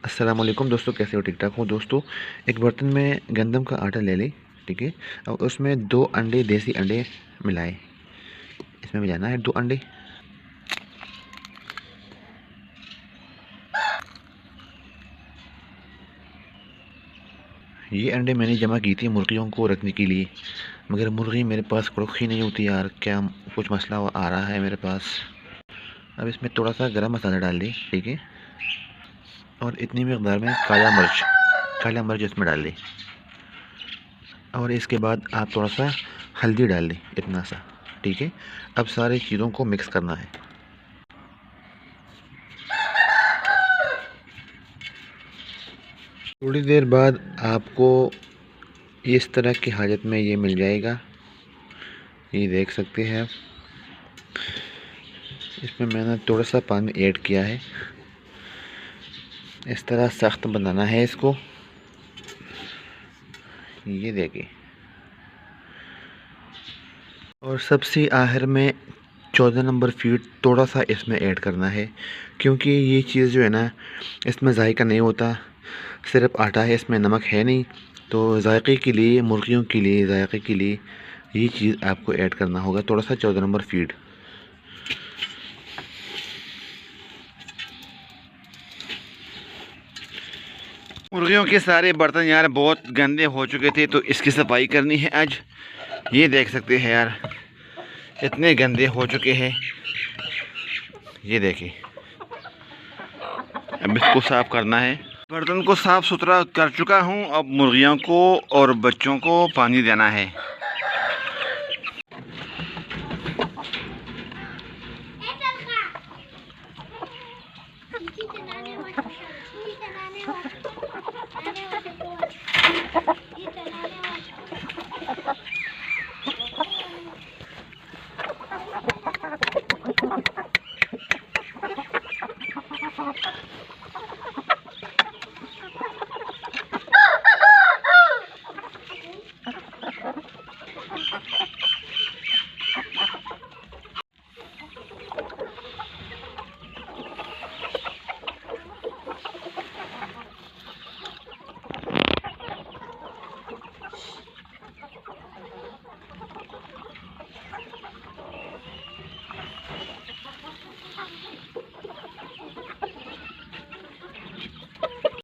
अस्सलाम वालेकुम दोस्तों, कैसे हो? ठीक ठाक हो दोस्तों। एक बर्तन में गंदम का आटा ले लें, ठीक है। और उसमें 2 अंडे, देसी अंडे मिलाएं। इसमें मिलाना है 2 अंडे। ये अंडे मैंने जमा की थी मुर्गियों को रखने के लिए, मगर मुर्गी मेरे पास रुखी नहीं होती यार, क्या कुछ मसला आ रहा है मेरे पास। अब इसमें थोड़ा सा गरम मसाला डाल दें, ठीक है। और इतनी मकदार में काला मिर्च इसमें डाल दें। और इसके बाद आप थोड़ा सा हल्दी डाल दें, इतना सा, ठीक है। अब सारी चीज़ों को मिक्स करना है। थोड़ी देर बाद आपको इस तरह की हालत में ये मिल जाएगा। ये देख सकते हैं आप। इसमें मैंने थोड़ा सा पानी ऐड किया है। इस तरह सख्त बनाना है इसको। ये देखिए। और सबसे आखिर में 14 नंबर फीड थोड़ा सा इसमें ऐड करना है, क्योंकि ये चीज़ जो है ना, इसमें जायका नहीं होता, सिर्फ आटा है, इसमें नमक है नहीं। तो जायके के लिए, मुर्गियों के लिए जायके के लिए ये चीज़ आपको ऐड करना होगा, थोड़ा सा 14 नंबर फीड। मुर्गियों के सारे बर्तन यार बहुत गंदे हो चुके थे, तो इसकी सफाई करनी है आज। ये देख सकते हैं यार, इतने गंदे हो चुके हैं। ये देखिए, अब इसको साफ़ करना है। बर्तन को साफ़ सुथरा कर चुका हूँ। अब मुर्गियों को और बच्चों को पानी देना है।